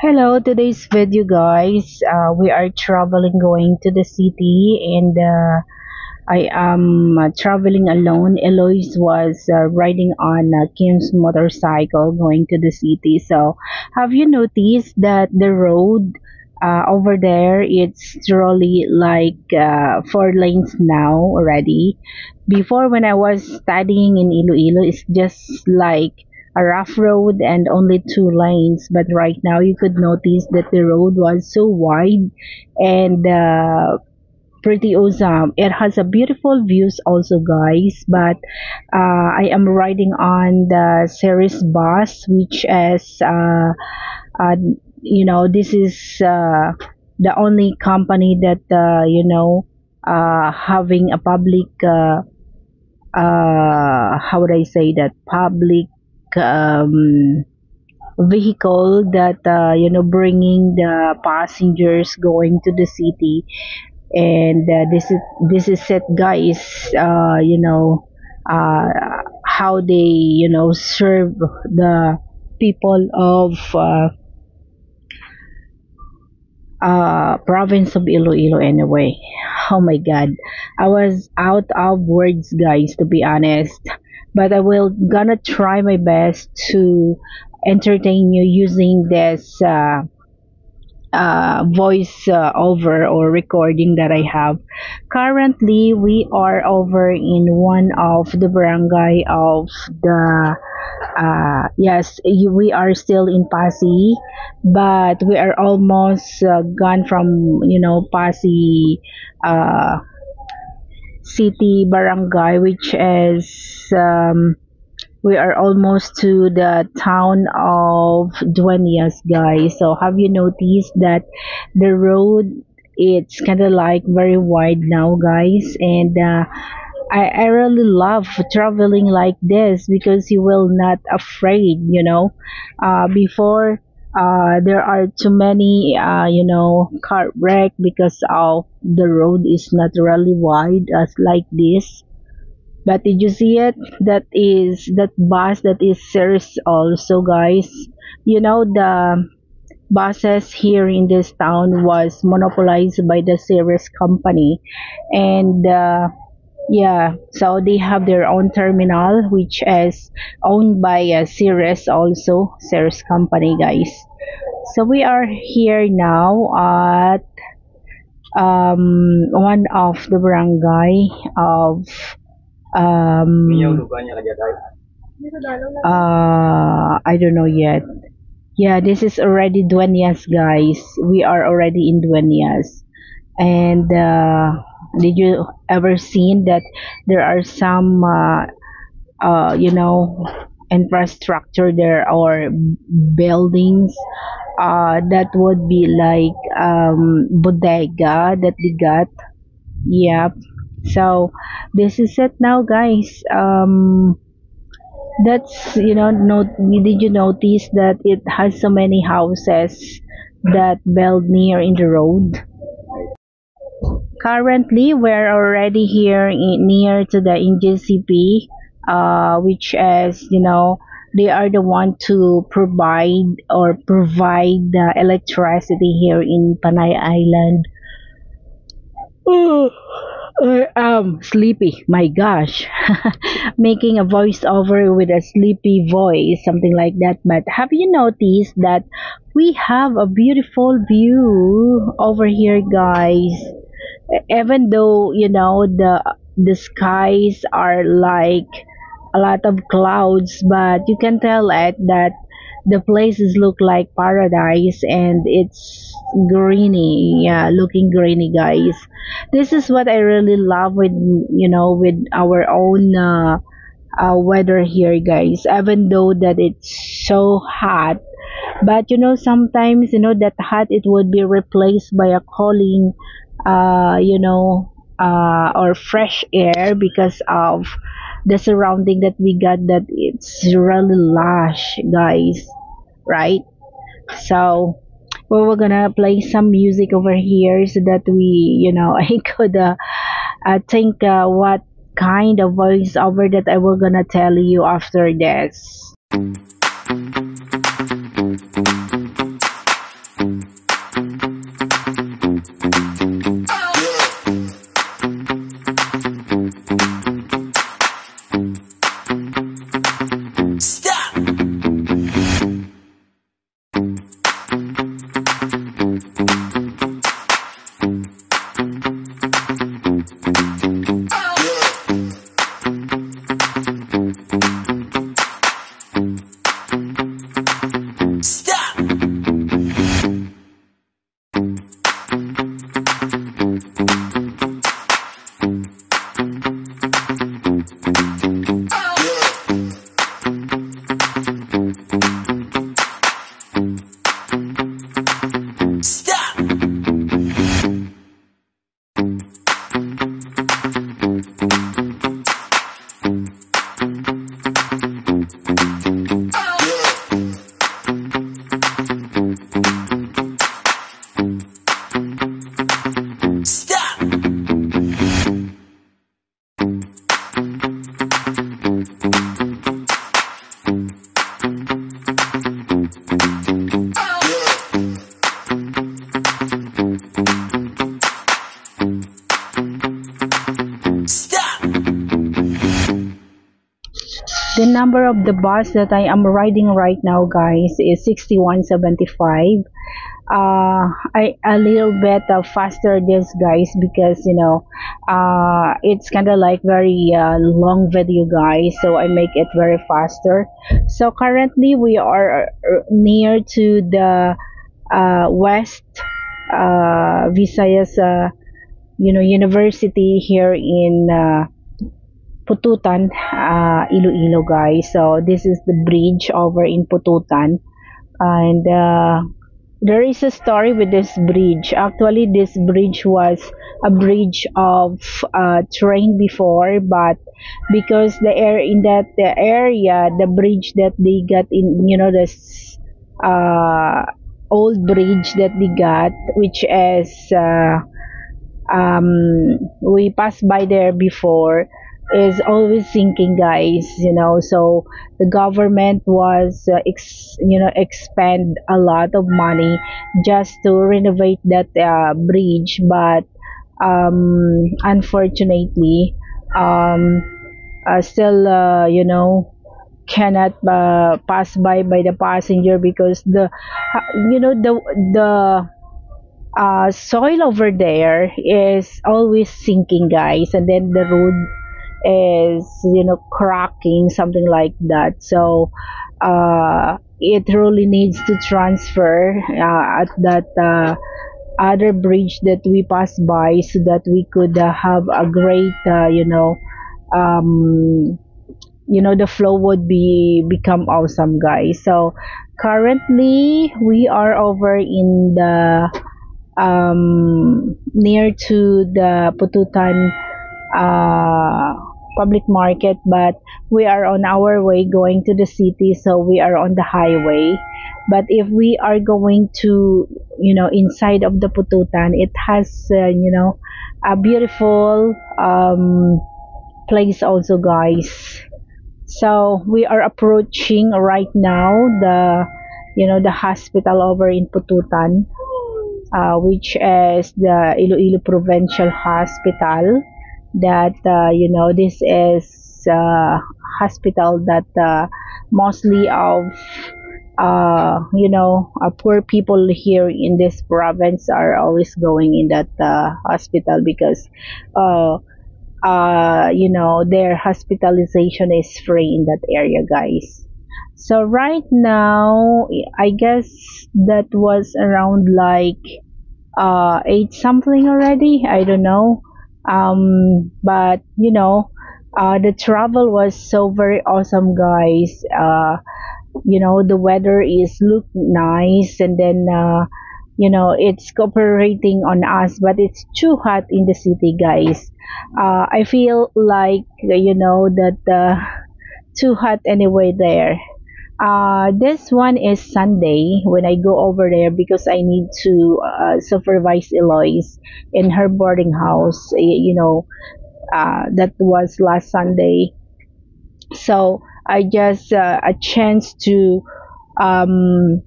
Hello, today's video, guys. We are traveling going to the city, and I am traveling alone. Eloise was riding on Kim's motorcycle going to the city. So, have you noticed that the road over there it's really like 4 lanes now already? Before, when I was studying in Iloilo, it's just like a rough road and only 2 lanes. But right now, you could notice that the road was so wide and pretty awesome. It has a beautiful views also, guys. But I am riding on the series bus, which is uh, this is the only company that having a public how would I say that public um, vehicle that bringing the passengers going to the city. And this is it, guys. Uh, how they serve the people of province of Iloilo anyway. Oh my god, I was out of words, guys, to be honest. But I will gonna try my best to entertain you using this voice over or recording that I have. Currently, we are over in one of the barangay of the yes, we are still in Pasig, but we are almost gone from Pasig city barangay, which is we are almost to the town of Dueñas, guys. So have you noticed that the road it's kind of like very wide now, guys? And I really love traveling like this because you will not afraid, before there are too many car wreck because of the road is not really wide as like this. But did you see it? That is that bus that is serious also, guys. The buses here in this town was monopolized by the Ceres company, and yeah, so they have their own terminal, which is owned by Ceres also, Ceres company, guys. So we are here now at one of the barangay of um I don't know yet. Yeah, this is already Dueñas, guys. We are already in Dueñas. And did you ever seen that there are some infrastructure there or buildings that would be like bodega that we got. Yep. So this is it now, guys. That's did you notice that it has so many houses that built near in the road? Currently, we're already here near to the NGCP, which is they are the one to provide the electricity here in Panay Island. Oh, I am sleepy. My gosh. Making a voiceover with a sleepy voice, something like that. But have you noticed that we have a beautiful view over here, guys? Even though, the skies are like a lot of clouds, but you can tell it that the places look like paradise and it's greeny, yeah, looking greeny, guys. This is what I really love with with our own weather here, guys. Even though that it's so hot, but sometimes that hot it would be replaced by a cooling or fresh air because of the surrounding that we got, that it's really lush, guys, right? So we're gonna play some music over here so that we I could think what kind of voiceover that I will gonna tell you after this. The number of the bus that I am riding right now, guys, is 6175. I a little bit faster this, guys, because it's kind of like very long video, guys, so I make it very faster. So currently we are near to the West Visayas University here in Pututan, Iloilo, guys. So this is the bridge over in Pututan, and there is a story with this bridge. Actually, this bridge was a bridge of train before, but because the air in that the area, the bridge that they got in, this uh, old bridge that they got, which is we passed by there before, is always sinking, guys. So the government was expend a lot of money just to renovate that bridge, but unfortunately, um, still cannot pass by the passenger because the soil over there is always sinking, guys, and then the road is cracking, something like that. So it really needs to transfer at that other bridge that we pass by, so that we could have a great um the flow would become awesome, guys. So currently we are over in the near to the Pututan uh, public market, but we are on our way going to the city, so we are on the highway. But if we are going to, inside of the Pututan, it has, a beautiful place also, guys. So we are approaching right now the hospital over in Pututan, which is the Iloilo Provincial Hospital. That this is hospital that mostly of poor people here in this province are always going in that hospital, because uh, their hospitalization is free in that area, guys. So right now, I guess that was around like eight something already. I don't know. But the travel was so very awesome, guys. The weather is look nice, and then it's cooperating on us, but it's too hot in the city, guys. I feel like that too hot anyway there. This one is Sunday when I go over there, because I need to supervise Eloise in her boarding house. That was last Sunday. So I just a chance to um,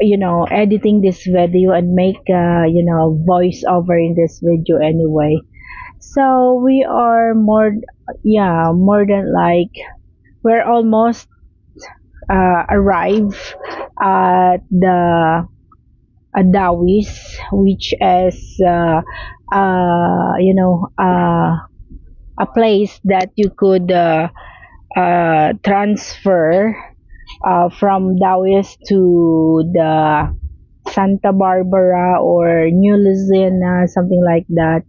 editing this video and make voice over in this video anyway. So we are more than like we're almost arrive at the Dawis, which is a place that you could transfer from Dawis to the Santa Barbara or New Luzon, something like that,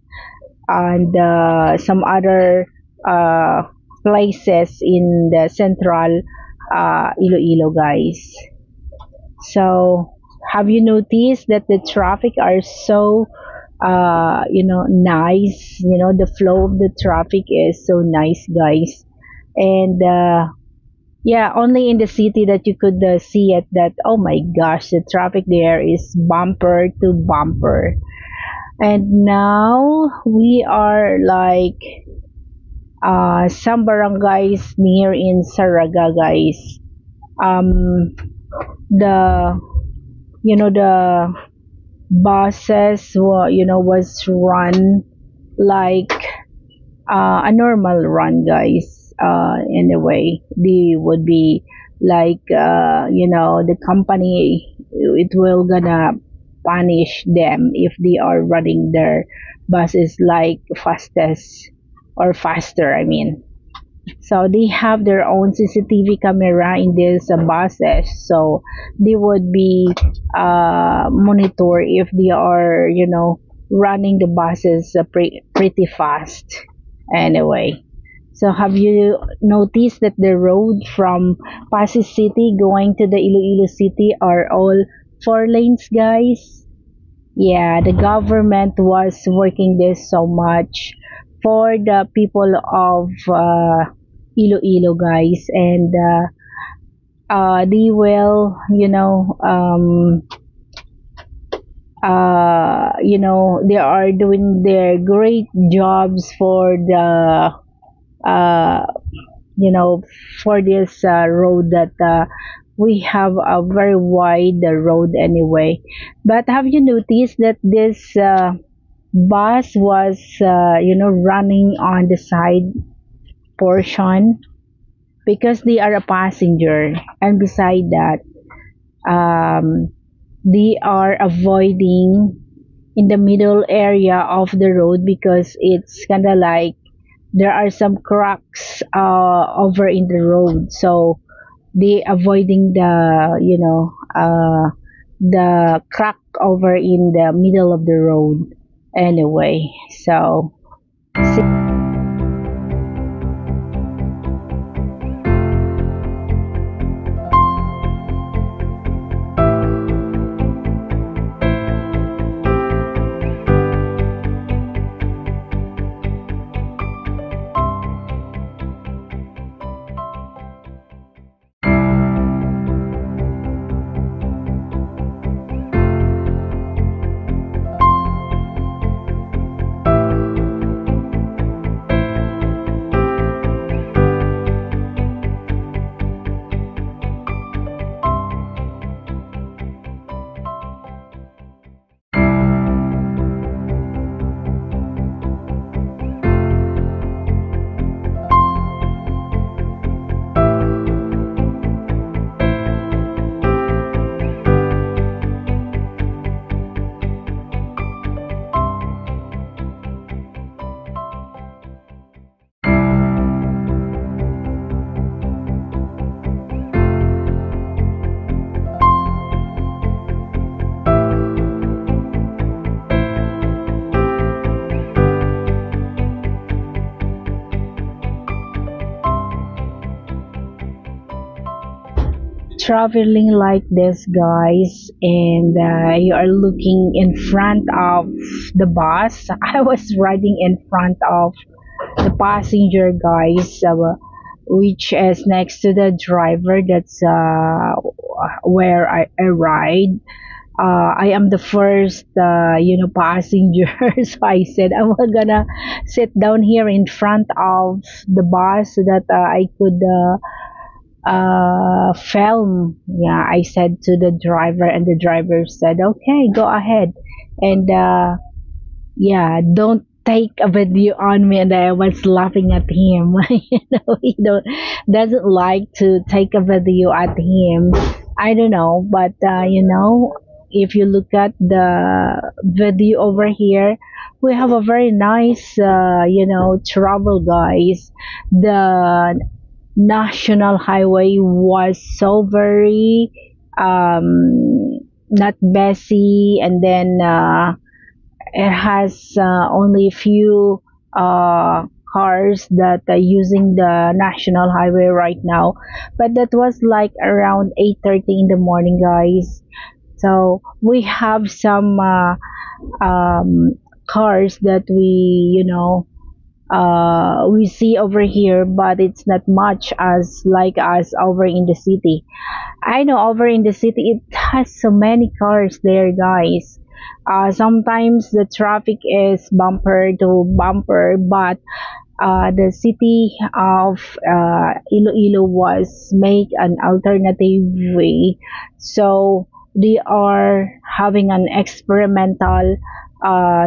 and some other uh, places in the central Iloilo, guys. So, have you noticed that the traffic are so, nice? The flow of the traffic is so nice, guys. And yeah, only in the city that you could see it. That, oh my gosh, the traffic there is bumper to bumper. And now we are like some barangays near in Saraga, guys. Um, the the buses was run like a normal run, guys. in a way. They would be like, the company, it will gonna punish them if they are running their buses like fastest or faster, I mean. So they have their own CCTV camera in these buses. So they would be monitor if they are, running the buses pretty fast. Anyway, so have you noticed that the road from Pasig City going to the Iloilo City are all four lanes, guys? Yeah, the government was working this so much for the people of Iloilo, guys, and they will, they are doing their great jobs for the, uh, you know, for this road that we have a very wide road anyway. But have you noticed that this bus was, running on the side portion because they are a passenger, and beside that, um, they are avoiding in the middle area of the road because it's kind of like there are some cracks over in the road, so they avoiding the crack over in the middle of the road anyway. So traveling like this, guys, and you are looking in front of the bus. I was riding in front of the passenger, guys, which is next to the driver. That's where I ride. I am the first, passenger. So I said I'm gonna sit down here in front of the bus so that I could film. Yeah, I said to the driver, and the driver said, "Okay, go ahead." And yeah, don't take a video on me. And I was laughing at him. He doesn't like to take a video at him. I don't know, but if you look at the video over here, we have a very nice, travel, guys. The national highway was so very not messy, and then it has only a few cars that are using the national highway right now, but that was like around 8:30 in the morning, guys. So we have some um, cars that we see over here, but it's not much as like us over in the city. I know over in the city it has so many cars there, guys. Sometimes the traffic is bumper to bumper, but the city of Iloilo was make an alternative way. So they are having an experimental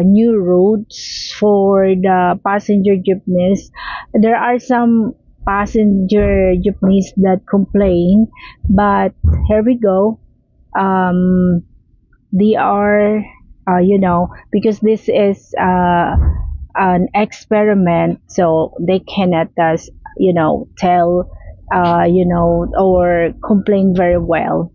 new routes for the passenger jeepneys. There are some passenger jeepneys that complain. But here we go. Um, they are, because this is an experiment, so they cannot tell, or complain very well.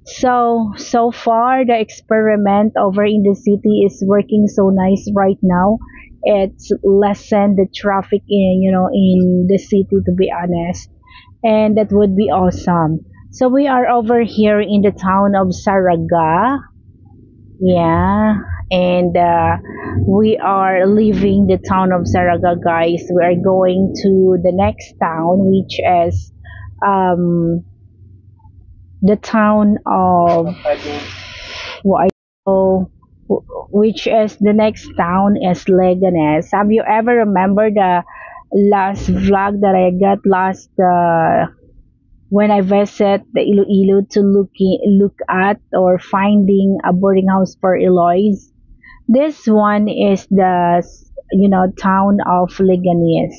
So far, the experiment over in the city is working so nice right now. It's lessened the traffic in the city, to be honest, and that would be awesome. So we are over here in the town of Saraga, yeah, and we are leaving the town of Saraga, guys. We are going to the next town, which is um, the town of Waipo, which is the next town is Leganes. Have you ever remember the last vlog that I got last when I visit the Iloilo to look at or finding a boarding house for Eloise? This one is the town of Leganes.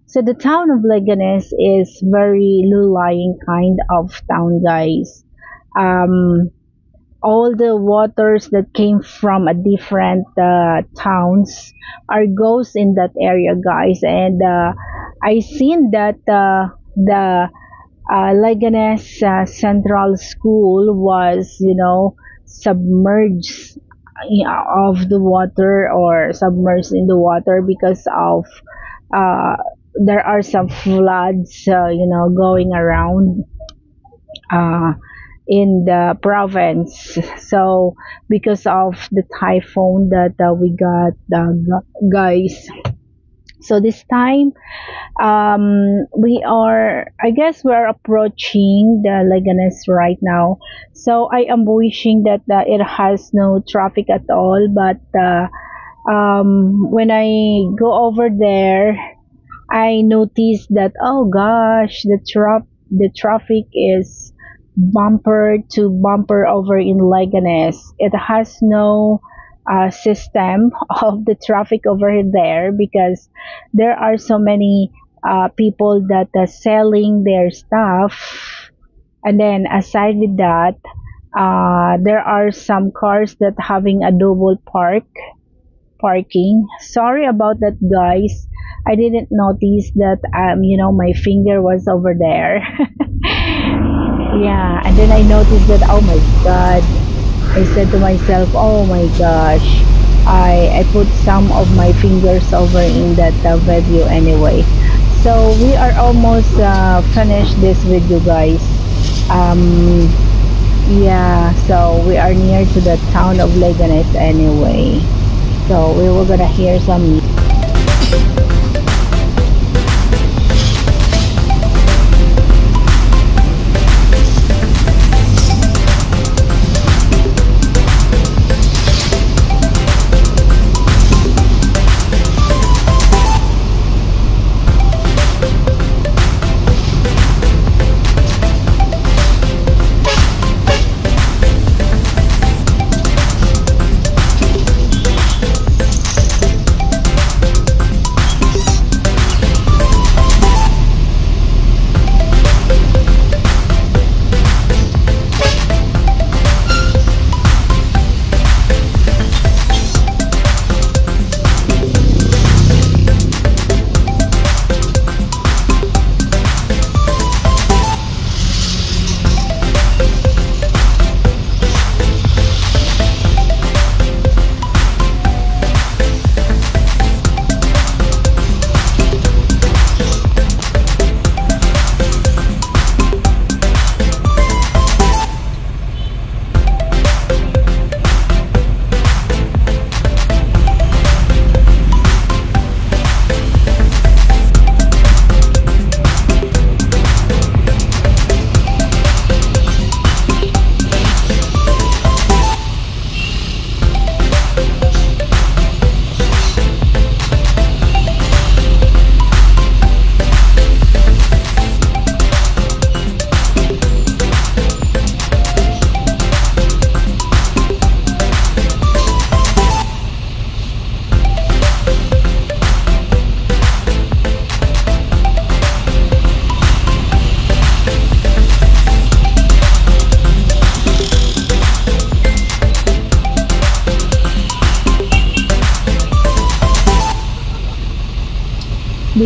So the town of Leganes is very low-lying kind of town, guys. Um, all the waters that came from a different towns are goes in that area, guys. And I seen that the Leganes Central School was, submerged of the water or submerged in the water because of uh, there are some floods, going around uh, in the province. So because of the typhoon that we got, guys. So this time, we are, I guess, we are approaching the Leganes right now. So I am wishing that it has no traffic at all. But when I go over there, I noticed that, oh gosh, the traffic is bumper to bumper over in Leganes. It has no system of the traffic over there because there are so many people that are selling their stuff. And then aside with that, there are some cars that having a double parking. Sorry about that, guys. I didn't notice that my finger was over there. Yeah, and then I noticed that, oh my god. I said to myself, oh my gosh. I put some of my fingers over in that video anyway. So we are almost finished this video, guys. Um yeah, so we are near to the town of Leganes anyway. So we were gonna hear some.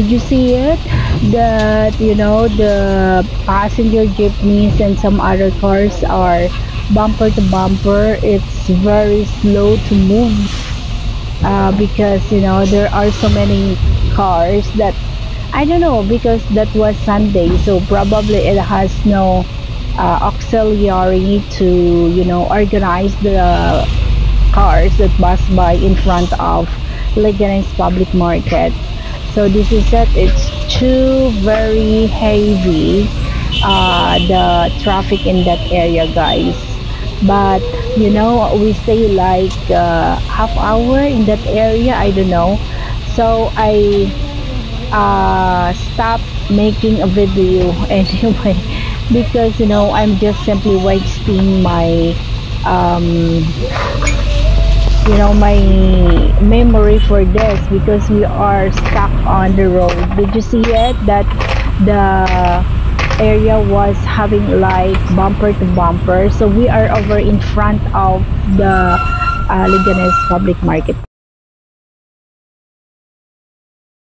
Did you see it? That, the passenger jeepneys and some other cars are bumper to bumper. It's very slow to move, because there are so many cars that, I don't know, because that was Sunday, so probably it has no auxiliary to organize the cars that pass by in front of Leganés Public Market. So this is it. It's too very heavy, the traffic in that area, guys. But we stay like half hour in that area. I don't know. So I stop making a video anyway, because I'm just simply wasting my um my memory for this, because we are stuck on the road. Did you see it, that the area was having like bumper to bumper? So we are over in front of the Leganés Public Market.